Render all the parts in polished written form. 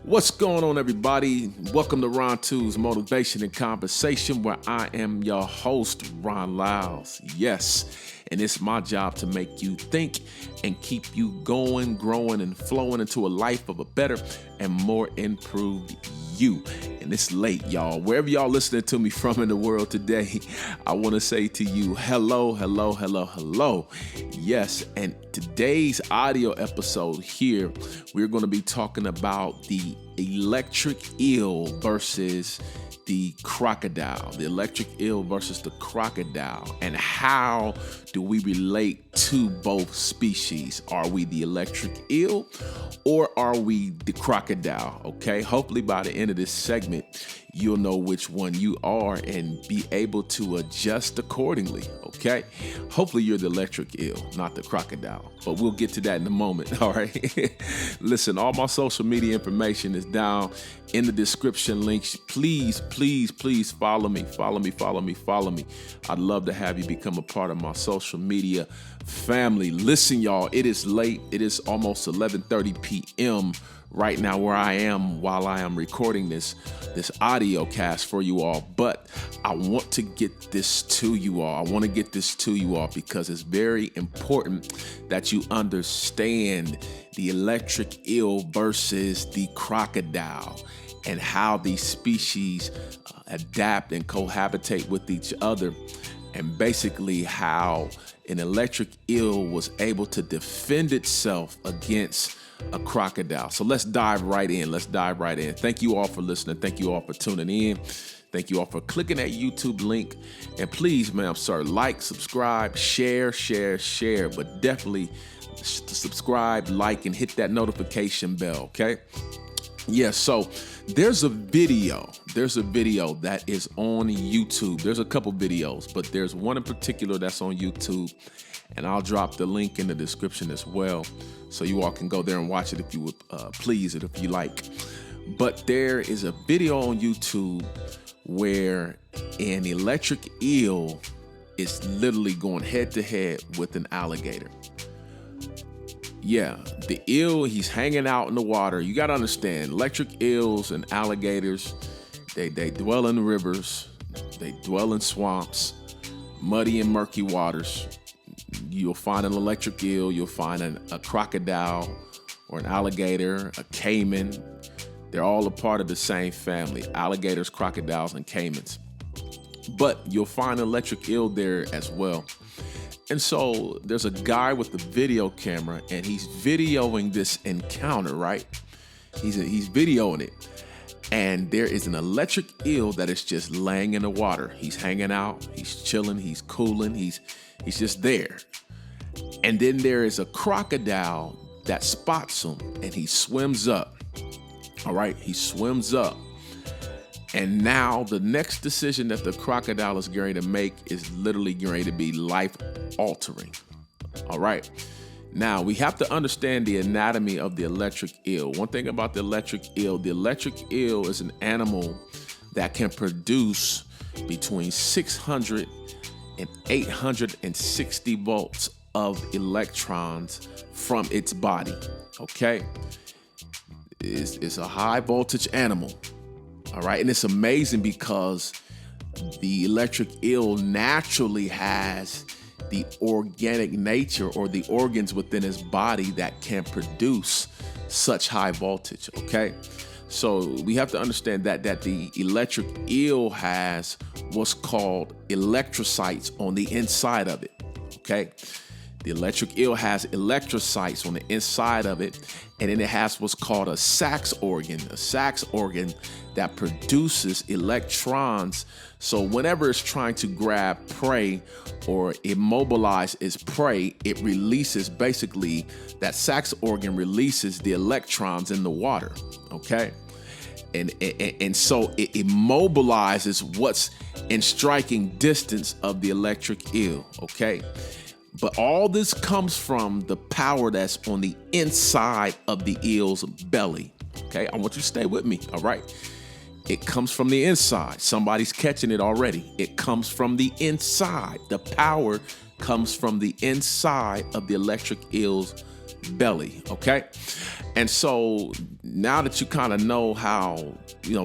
What's going on, everybody? Welcome to Ron 2's Motivation and Conversation, where I am your host, Ron Lyles. Yes, and it's my job to make you think and keep you going, growing, and flowing into a life of a better and more improved you. And it's late, y'all. Wherever y'all listening to me from in the world today, I want to say to you, hello, hello, hello, hello. Yes, and today's audio episode here, we're going to be talking about the electric eel versus the crocodile, the electric eel versus the crocodile, and how do we relate to both species? Are we the electric eel or are we the crocodile? Okay, hopefully by the end of this segment, you'll know which one you are and be able to adjust accordingly. Okay, hopefully you're the electric eel, not the crocodile, but we'll get to that in a moment. All right. Listen, all my social media information is down in the description links. Please follow me. I'd love to have you become a part of my social media family. Listen, y'all, it is late. It is almost 11:30 p.m. right now where I am while I am recording this audio cast for you all. But I want to get this to you all. I want to get this to you all because it's very important that you understand the electric eel versus the crocodile and how these species adapt and cohabitate with each other, and basically how an electric eel was able to defend itself against a crocodile. So let's dive right in. Thank you all for listening. Thank you all for tuning in. Thank you all for clicking that YouTube link. And please, like, subscribe, share, but definitely subscribe, like, and hit that notification bell, okay? Yeah, so there's a video that is on YouTube. There's a couple videos, but there's one in particular that's on YouTube, and I'll drop the link in the description as well, so you all can go there and watch it if you would please it, if you like. But there is a video on YouTube where an electric eel is literally going head to head with an alligator. Yeah, the eel, he's hanging out in the water. You got to understand, electric eels and alligators, they dwell in rivers, they dwell in swamps, muddy and murky waters. You'll find an electric eel, you'll find a crocodile or an alligator, a caiman. They're all a part of the same family, alligators, crocodiles, and caimans. But you'll find an electric eel there as well. And so there's a guy with a video camera, and he's videoing this encounter, right? He's videoing it. And there is an electric eel that is just laying in the water. He's hanging out, he's chilling, he's cooling, he's just there. And then there is a crocodile that spots him, and he swims up. All right, he swims up. And now the next decision that the crocodile is going to make is literally going to be life-altering. All right. Now, we have to understand the anatomy of the electric eel. One thing about the electric eel is an animal that can produce between 600 and 860 volts of electrons from its body. Okay. It's a high voltage animal. All right, and it's amazing because the electric eel naturally has the organic nature or the organs within his body that can produce such high voltage, okay? So we have to understand that the electric eel has what's called electrocytes on the inside of it, okay? The electric eel has electrocytes on the inside of it, and then it has what's called a sac organ that produces electrons. So whenever it's trying to grab prey or immobilize its prey, it releases basically, that sac organ releases the electrons in the water, okay? And so it immobilizes what's in striking distance of the electric eel, okay? But all this comes from the power that's on the inside of the eel's belly. Okay, I want you to stay with me, all right? It comes from the inside. Somebody's catching it already. It comes from the inside. The power comes from the inside of the electric eel's belly, okay? And so now that you kind of know how,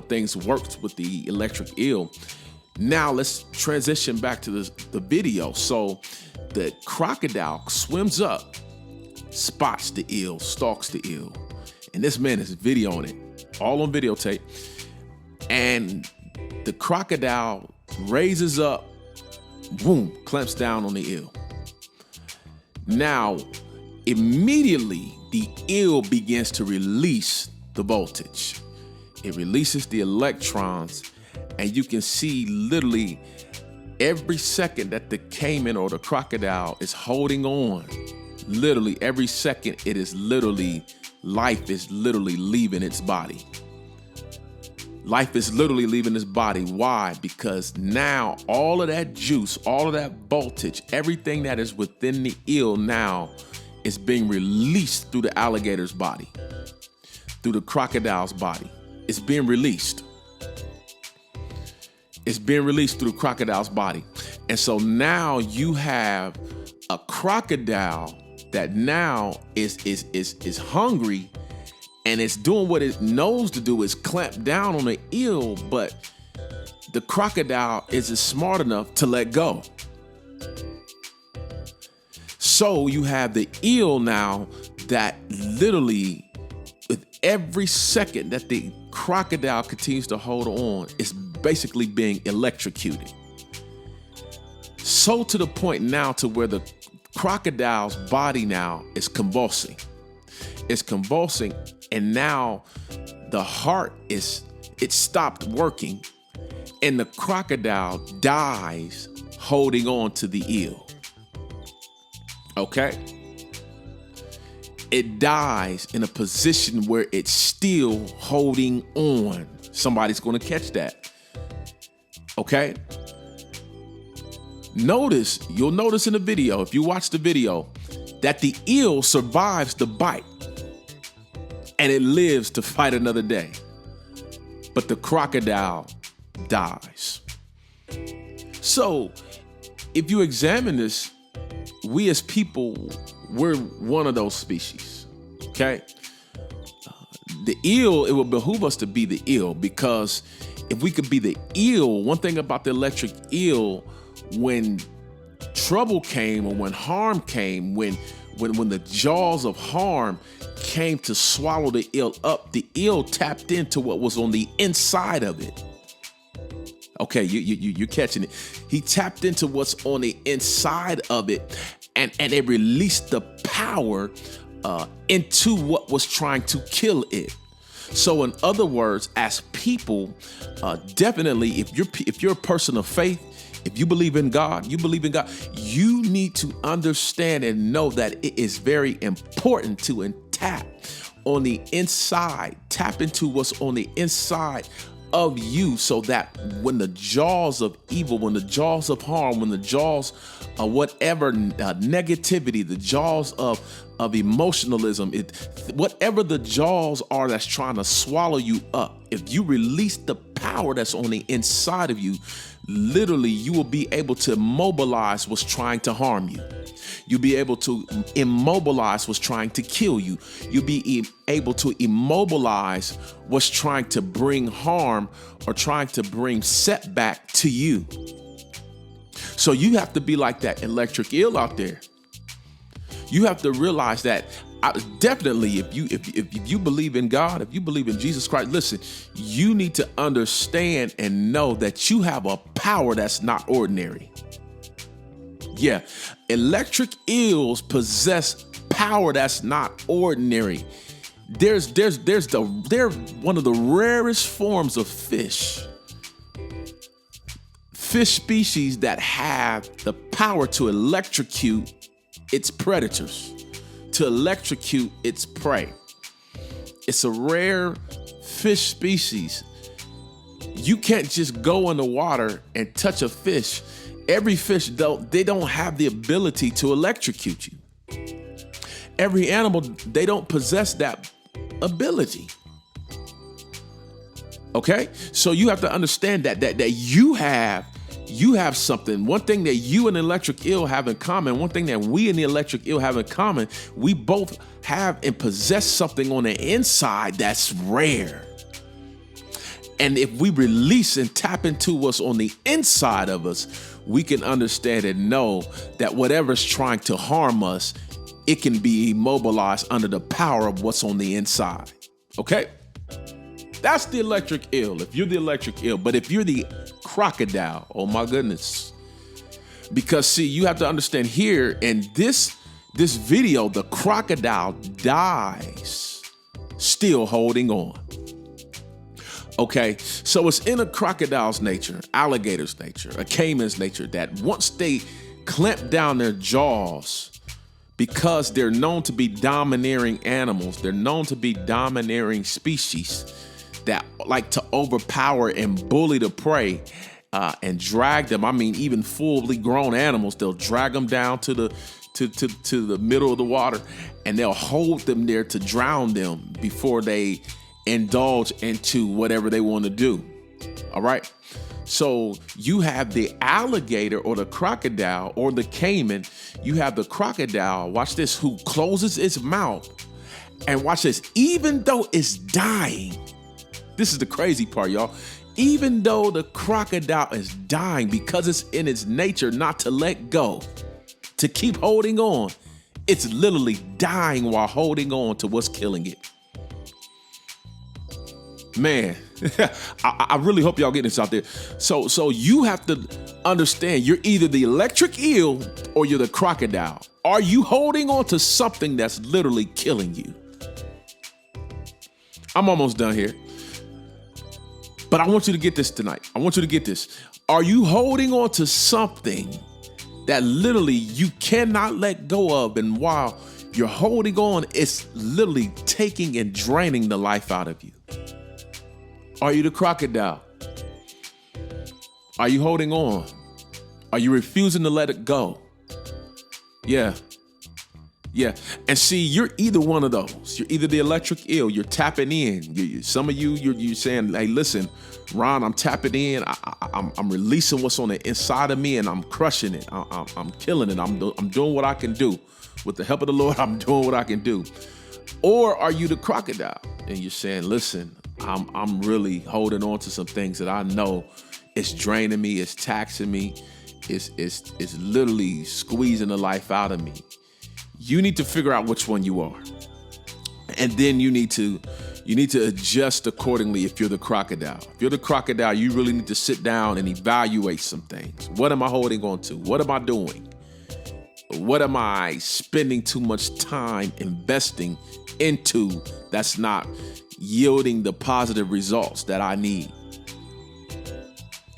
things works with the electric eel, now let's transition back to the video. So the crocodile swims up, spots the eel, stalks the eel, and this man is videoing it, all on videotape. And the crocodile raises up, boom, clamps down on the eel. Now, immediately, the eel begins to release the voltage. It releases the electrons, and you can see literally every second that the caiman or the crocodile is holding on, literally every second, life is literally leaving its body. Life is literally leaving its body. Why? Because now all of that juice, all of that voltage, everything that is within the eel now is being released through the alligator's body, through the crocodile's body. It's being released. It's being released through the crocodile's body. And so now you have a crocodile that now is hungry, and it's doing what it knows to do, is clamp down on the eel, but the crocodile isn't smart enough to let go. So you have the eel now that literally, with every second that the crocodile continues to hold on, is basically being electrocuted. So to the point now to where the crocodile's body now is convulsing. It's convulsing, and now the heart it stopped working, and the crocodile dies holding on to the eel. Okay? It dies in a position where it's still holding on. Somebody's going to catch that. Okay? You'll notice in the video, if you watch the video, that the eel survives the bite and it lives to fight another day. But the crocodile dies. So if you examine this, we as people, we're one of those species, okay? The eel, it would behoove us to be the eel, because if we could be the eel, one thing about the electric eel, when trouble came or when harm came, when the jaws of harm came to swallow the eel up, the eel tapped into what was on the inside of it. Okay, you're catching it. He tapped into what's on the inside of it, and it released the power into what was trying to kill it. So in other words, as people, definitely, if you're a person of faith, if you believe in God, you need to understand and know that it is very important to tap on the inside, tap into what's on the inside of you, so that when the jaws of evil, when the jaws of harm, when the jaws of whatever negativity, the jaws of emotionalism, whatever the jaws are that's trying to swallow you up, if you release the power that's on the inside of you, literally you will be able to mobilize what's trying to harm you. You'll be able to immobilize what's trying to kill you. You'll be able to immobilize what's trying to bring harm or trying to bring setback to you. So you have to be like that electric eel out there. You have to realize that definitely, if you believe in God, if you believe in Jesus Christ, listen, you need to understand and know that you have a power that's not ordinary. Yeah, electric eels possess power that's not ordinary. They're one of the rarest forms of fish species that have the power to electrocute its predators, to electrocute its prey. It's a rare fish species. You can't just go in the water and touch a fish. Every fish, they don't have the ability to electrocute you. Every animal, they don't possess that ability. Okay? So you have to understand that you have something. One thing that you and the electric eel have in common, one thing that we and the electric eel have in common, we both have and possess something on the inside that's rare. And if we release and tap into what's on the inside of us, we can understand and know that whatever's trying to harm us, it can be immobilized under the power of what's on the inside. Okay? That's the electric eel, if you're the electric eel. But if you're the crocodile, oh my goodness. Because see, you have to understand here in this video, the crocodile dies still holding on. Okay, so it's in a crocodile's nature, alligator's nature, a caiman's nature, that once they clamp down their jaws, because they're known to be domineering animals, they're known to be domineering species that like to overpower and bully the prey and drag them. I mean, even fully grown animals, they'll drag them down to the middle of the water, and they'll hold them there to drown them before they indulge into whatever they want to do. All right. So you have the alligator or the crocodile or the caiman. You have the crocodile, watch this, who closes its mouth. And watch this, even though it's dying, this is the crazy part, y'all. Even though the crocodile is dying, because it's in its nature not to let go, to keep holding on, it's literally dying while holding on to what's killing it. Man, I really hope y'all get this out there. So you have to understand, you're either the electric eel or you're the crocodile. Are you holding on to something that's literally killing you? I'm almost done here. But I want you to get this tonight. I want you to get this. Are you holding on to something that literally you cannot let go of, and while you're holding on, it's literally taking and draining the life out of you? Are you the crocodile? Are you holding on? Are you refusing to let it go? Yeah. And see, you're either one of those. You're either the electric eel, you're tapping in. Some of you're saying, hey, listen, Ron, I'm tapping in. I'm releasing what's on the inside of me, and I'm crushing it. I'm killing it. I'm doing what I can do. With the help of the Lord, I'm doing what I can do. Or are you the crocodile? And you're saying, listen, I'm really holding on to some things that I know it's draining me, it's taxing me, it's literally squeezing the life out of me. You need to figure out which one you are. And then you need to adjust accordingly if you're the crocodile. If you're the crocodile, you really need to sit down and evaluate some things. What am I holding on to? What am I doing? What am I spending too much time investing into that's not yielding the positive results that I need?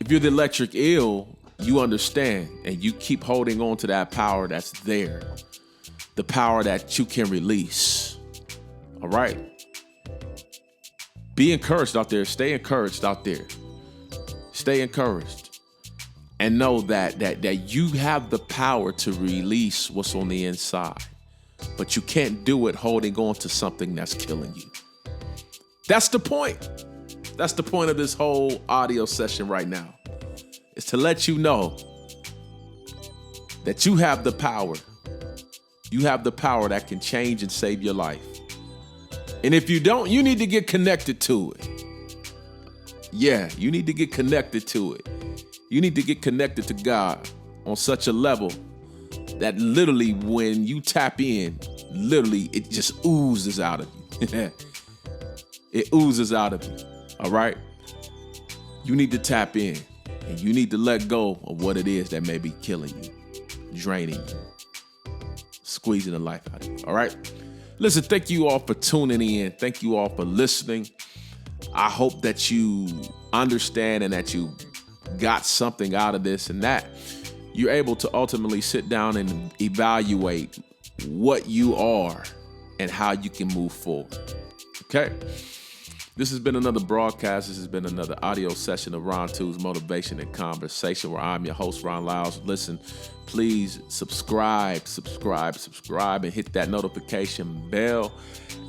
If you're the electric eel, you understand and you keep holding on to that power that's there, the power that you can release. All right. Be encouraged out there. Stay encouraged out there. Stay encouraged. And know that you have the power to release what's on the inside. But you can't do it holding on to something that's killing you. That's the point. That's the point of this whole audio session right now. Is to let you know that you have the power. You have the power that can change and save your life. And if you don't, you need to get connected to it. Yeah, you need to get connected to it. You need to get connected to God on such a level that literally when you tap in, literally it just oozes out of you. It oozes out of you. All right? You need to tap in and you need to let go of what it is that may be killing you, draining you, squeezing the life out of you. All right? Listen, thank you all for tuning in. Thank you all for listening. I hope that you understand and that you got something out of this and that you're able to ultimately sit down and evaluate what you are and how you can move forward. Okay? This has been another broadcast. This has been another audio session of Ron 2's Motivation and Conversation, where I'm your host, Ron Lyles. Listen, please subscribe, and hit that notification bell.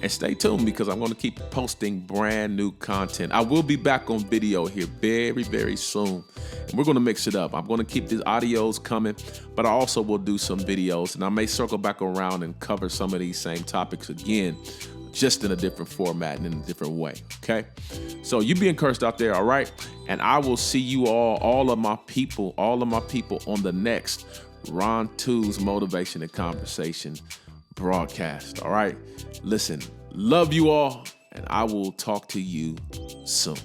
And stay tuned, because I'm going to keep posting brand new content. I will be back on video here very, very soon. And we're going to mix it up. I'm going to keep these audios coming, but I also will do some videos. And I may circle back around and cover some of these same topics again, just in a different format and in a different way, okay? So you be encouraged out there, all right? And I will see you all of my people on the next Ron 2's Motivation and Conversation broadcast, all right? Listen, love you all, and I will talk to you soon.